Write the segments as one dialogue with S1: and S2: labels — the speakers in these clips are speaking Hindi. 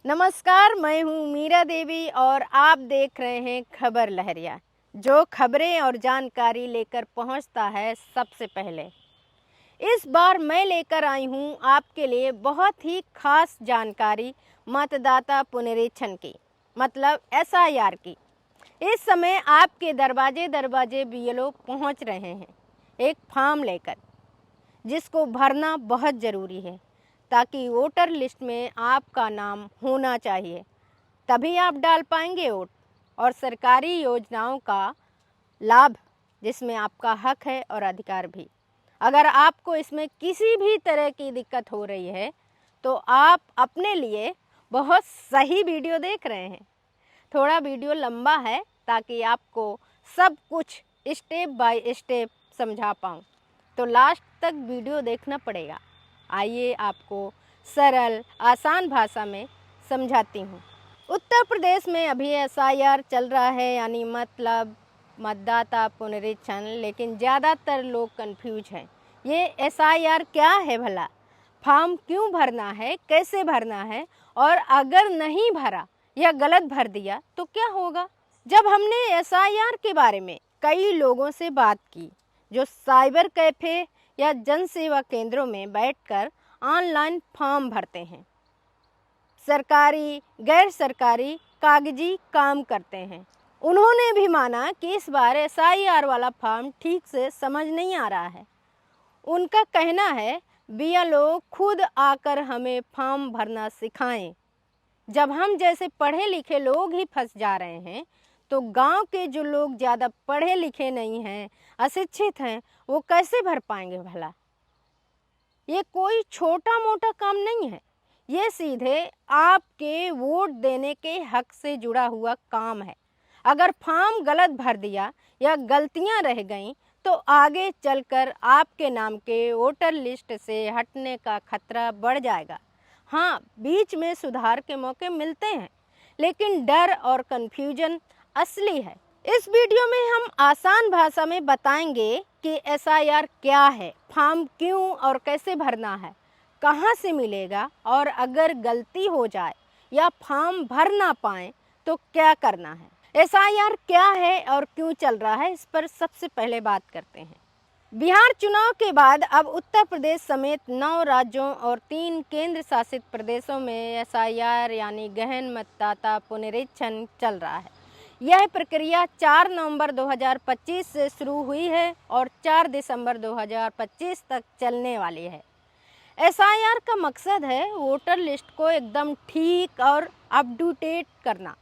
S1: नमस्कार, मैं हूँ मीरा देवी और आप देख रहे हैं खबर लहरिया, जो खबरें और जानकारी लेकर पहुँचता है सबसे पहले। इस बार मैं लेकर आई हूँ आपके लिए बहुत ही खास जानकारी मतदाता पुनरीक्षण की, मतलब एसआईआर की। इस समय आपके दरवाजे दरवाजे बीएलओ पहुँच रहे हैं एक फॉर्म लेकर, जिसको भरना बहुत ज़रूरी है ताकि वोटर लिस्ट में आपका नाम होना चाहिए, तभी आप डाल पाएंगे वोट और सरकारी योजनाओं का लाभ, जिसमें आपका हक है और अधिकार भी। अगर आपको इसमें किसी भी तरह की दिक्कत हो रही है तो आप अपने लिए बहुत सही वीडियो देख रहे हैं। थोड़ा वीडियो लंबा है ताकि आपको सब कुछ स्टेप बाय स्टेप समझा पाऊँ, तो लास्ट तक वीडियो देखना पड़ेगा। आइए आपको सरल आसान भाषा में समझाती हूँ। उत्तर प्रदेश में अभी एसआईआर चल रहा है, यानी मतलब मतदाता पुनरीक्षण, लेकिन ज़्यादातर लोग कंफ्यूज हैं। ये एसआईआर क्या है भला, फॉर्म क्यों भरना है, कैसे भरना है, और अगर नहीं भरा या गलत भर दिया तो क्या होगा। जब हमने एसआईआर के बारे में कई लोगों से बात की जो साइबर कैफ़े या जन सेवा केंद्रों में बैठकर ऑनलाइन फॉर्म भरते हैं, सरकारी गैर सरकारी कागजी काम करते हैं, उन्होंने भी माना कि इस बार एसआईआर वाला फॉर्म ठीक से समझ नहीं आ रहा है। उनका कहना है बीएलओ खुद आकर हमें फॉर्म भरना सिखाएं। जब हम जैसे पढ़े लिखे लोग ही फंस जा रहे हैं तो गांव के जो लोग ज़्यादा पढ़े लिखे नहीं हैं, अशिक्षित हैं, वो कैसे भर पाएंगे भला। ये कोई छोटा मोटा काम नहीं है, ये सीधे आपके वोट देने के हक से जुड़ा हुआ काम है। अगर फॉर्म गलत भर दिया या गलतियां रह गईं तो आगे चलकर आपके नाम के वोटर लिस्ट से हटने का खतरा बढ़ जाएगा। हाँ, बीच में सुधार के मौके मिलते हैं, लेकिन डर और कन्फ्यूजन असली है। इस वीडियो में हम आसान भाषा में बताएंगे कि एसआईआर क्या है, फॉर्म क्यों और कैसे भरना है, कहाँ से मिलेगा, और अगर गलती हो जाए या फॉर्म भर ना पाएँ तो क्या करना है। एसआईआर क्या है और क्यों चल रहा है, इस पर सबसे पहले बात करते हैं। बिहार चुनाव के बाद अब उत्तर प्रदेश समेत 9 राज्यों और 3 केंद्र शासित प्रदेशों में एसआईआर यानी गहन मतदाता पुनरीक्षण चल रहा है। यह प्रक्रिया 4 नवंबर 2025 से शुरू हुई है और 4 दिसंबर 2025 तक चलने वाली है। एसआईआर का मकसद है वोटर लिस्ट को एकदम ठीक और अपडेट करना,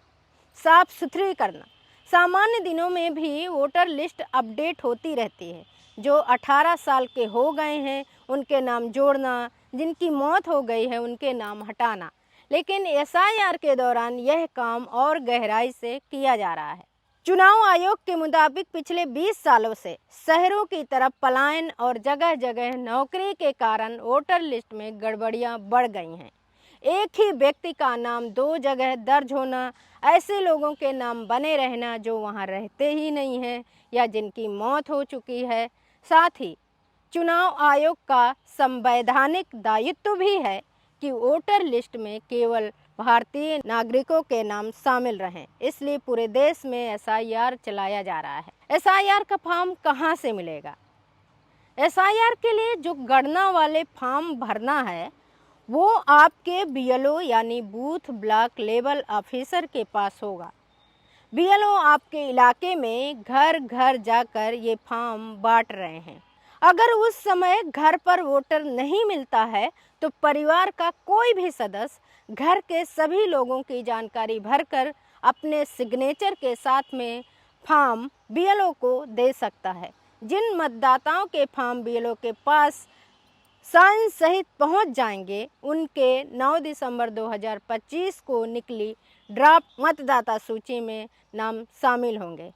S1: साफ सुथरी करना। सामान्य दिनों में भी वोटर लिस्ट अपडेट होती रहती है। जो 18 साल के हो गए हैं उनके नाम जोड़ना, जिनकी मौत हो गई है उनके नाम हटाना। लेकिन एसआईआर के दौरान यह काम और गहराई से किया जा रहा है। चुनाव आयोग के मुताबिक पिछले 20 सालों से शहरों की तरफ पलायन और जगह जगह नौकरी के कारण वोटर लिस्ट में गड़बड़ियां बढ़ गई हैं। एक ही व्यक्ति का नाम 2 जगह दर्ज होना, ऐसे लोगों के नाम बने रहना जो वहां रहते ही नहीं हैं या जिनकी मौत हो चुकी है। साथ ही चुनाव आयोग का संवैधानिक दायित्व भी है कि वोटर लिस्ट में केवल भारतीय नागरिकों के नाम शामिल रहें, इसलिए पूरे देश में एसआईआर चलाया जा रहा है। एसआईआर का फॉर्म कहां से मिलेगा? एसआईआर के लिए जो गणना वाले फॉर्म भरना है वो आपके बीएलओ यानी बूथ ब्लॉक लेवल ऑफिसर के पास होगा। बीएलओ आपके इलाके में घर घर जाकर ये फॉर्म बांट रहे हैं। अगर उस समय घर पर वोटर नहीं मिलता है तो परिवार का कोई भी सदस्य घर के सभी लोगों की जानकारी भरकर अपने सिग्नेचर के साथ में फॉर्म बीएलओ को दे सकता है। जिन मतदाताओं के फॉर्म बीएलओ के पास साइन सहित पहुंच जाएंगे, उनके 9 दिसंबर 2025 को निकली ड्राफ्ट मतदाता सूची में नाम शामिल होंगे।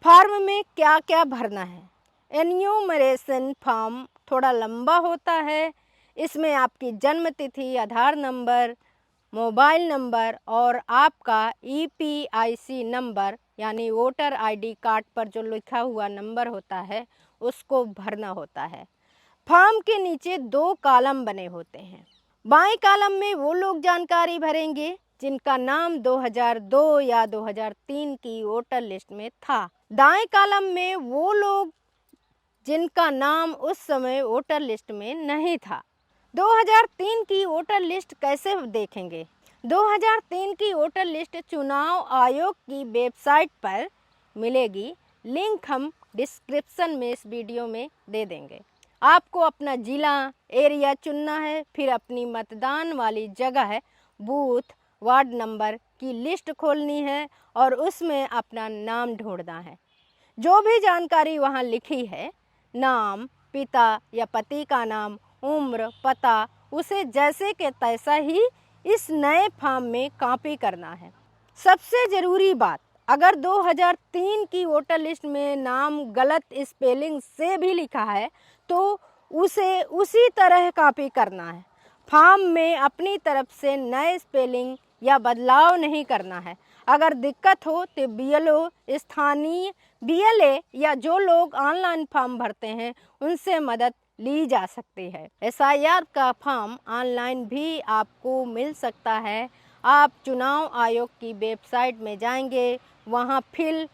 S1: फॉर्म में क्या क्या भरना है? एन्यूमरेशन फॉर्म थोड़ा लंबा होता है। इसमें आपकी जन्म तिथि, आधार नंबर, मोबाइल नंबर और आपका ईपीआईसी नंबर यानी वोटर आईडी कार्ड पर जो लिखा हुआ नंबर होता है उसको भरना होता है। फॉर्म के नीचे 2 कॉलम बने होते हैं। बाएं कॉलम में वो लोग जानकारी भरेंगे जिनका नाम 2002 या 2003 की वोटर लिस्ट में था। दाएं कॉलम में वो लोग जिनका नाम उस समय वोटर लिस्ट में नहीं था। 2003 की वोटर लिस्ट कैसे देखेंगे? 2003 की वोटर लिस्ट चुनाव आयोग की वेबसाइट पर मिलेगी। लिंक हम डिस्क्रिप्शन में इस वीडियो में दे देंगे। आपको अपना ज़िला, एरिया चुनना है, फिर अपनी मतदान वाली जगह, बूथ, वार्ड नंबर की लिस्ट खोलनी है और उसमें अपना नाम ढूंढना है। जो भी जानकारी वहाँ लिखी है, नाम, पिता या पति का नाम, उम्र, पता, उसे जैसे के तैसा ही इस नए फॉर्म में कॉपी करना है। सबसे ज़रूरी बात, अगर 2003 की वोटर लिस्ट में नाम गलत स्पेलिंग से भी लिखा है तो उसे उसी तरह कॉपी करना है। फॉर्म में अपनी तरफ से नए स्पेलिंग या बदलाव नहीं करना है। अगर दिक्कत हो तो बीएलओ, स्थानीय बीएलए या जो लोग ऑनलाइन फॉर्म भरते हैं उनसे मदद ली जा सकती है। एसआईआर का फॉर्म ऑनलाइन भी आपको मिल सकता है। आप चुनाव आयोग की वेबसाइट में जाएंगे, वहां फिल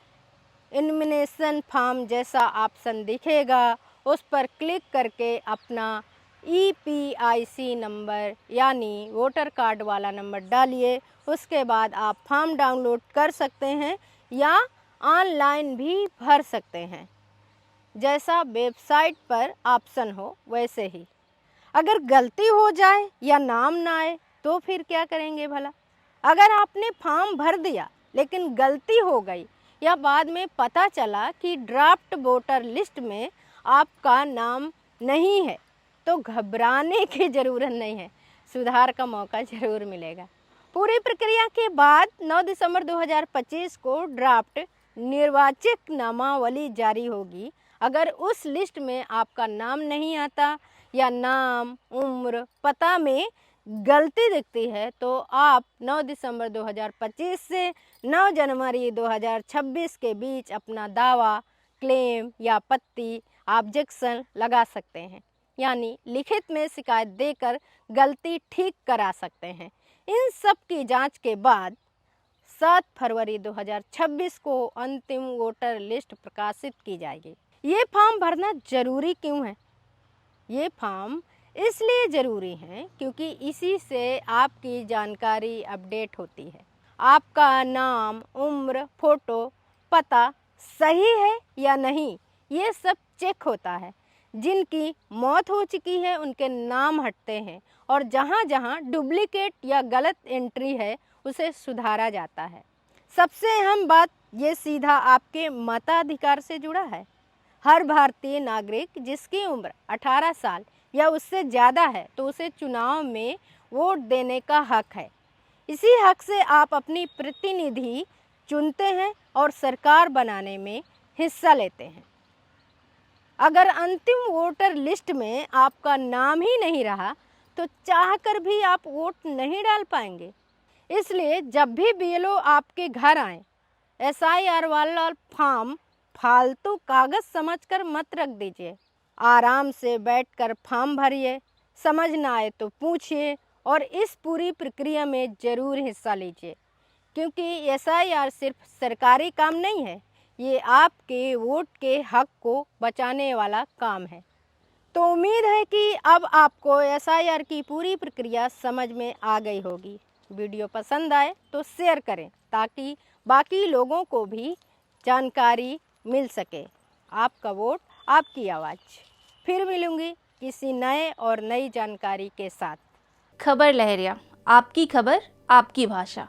S1: इनमिनेशन फॉर्म जैसा ऑप्शन दिखेगा, उस पर क्लिक करके अपना EPIC नंबर यानी वोटर कार्ड वाला नंबर डालिए। उसके बाद आप फॉर्म डाउनलोड कर सकते हैं या ऑनलाइन भी भर सकते हैं, जैसा वेबसाइट पर ऑप्शन हो वैसे ही। अगर गलती हो जाए या नाम ना आए तो फिर क्या करेंगे भला? अगर आपने फॉर्म भर दिया लेकिन गलती हो गई या बाद में पता चला कि ड्राफ्ट वोटर लिस्ट में आपका नाम नहीं है तो घबराने की ज़रूरत नहीं है, सुधार का मौका ज़रूर मिलेगा। पूरी प्रक्रिया के बाद 9 दिसंबर 2025 को ड्राफ्ट निर्वाचक नामावली जारी होगी। अगर उस लिस्ट में आपका नाम नहीं आता या नाम, उम्र, पता में गलती दिखती है तो आप 9 दिसंबर 2025 से 9 जनवरी 2026 के बीच अपना दावा, क्लेम या आपत्ति, ऑब्जेक्शन लगा सकते हैं, यानी लिखित में शिकायत देकर गलती ठीक करा सकते हैं। इन सब की जांच के बाद 7 फरवरी 2026 को अंतिम वोटर लिस्ट प्रकाशित की जाएगी। ये फॉर्म भरना जरूरी क्यों है? ये फॉर्म इसलिए ज़रूरी है क्योंकि इसी से आपकी जानकारी अपडेट होती है। आपका नाम, उम्र, फ़ोटो, पता सही है या नहीं, ये सब चेक होता है। जिनकी मौत हो चुकी है उनके नाम हटते हैं और जहाँ जहाँ डुप्लीकेट या गलत एंट्री है उसे सुधारा जाता है। सबसे अहम बात, ये सीधा आपके मताधिकार से जुड़ा है। हर भारतीय नागरिक जिसकी उम्र 18 साल या उससे ज़्यादा है तो उसे चुनाव में वोट देने का हक है। इसी हक से आप अपनी प्रतिनिधि चुनते हैं और सरकार बनाने में हिस्सा लेते हैं। अगर अंतिम वोटर लिस्ट में आपका नाम ही नहीं रहा तो चाहकर भी आप वोट नहीं डाल पाएंगे। इसलिए जब भी बीएलओ आपके घर आए, एसआईआर वाला फॉर्म फालतू कागज़ समझकर मत रख दीजिए। आराम से बैठकर फॉर्म भरिए, समझ ना आए तो पूछिए और इस पूरी प्रक्रिया में ज़रूर हिस्सा लीजिए, क्योंकि एसआईआर सिर्फ सरकारी काम नहीं है, ये आपके वोट के हक को बचाने वाला काम है। तो उम्मीद है कि अब आपको एसआईआर की पूरी प्रक्रिया समझ में आ गई होगी। वीडियो पसंद आए तो शेयर करें ताकि बाकी लोगों को भी जानकारी मिल सके। आपका वोट, आपकी आवाज़। फिर मिलूंगी किसी नए और नई जानकारी के साथ।
S2: खबर लहरिया, आपकी खबर, आपकी भाषा।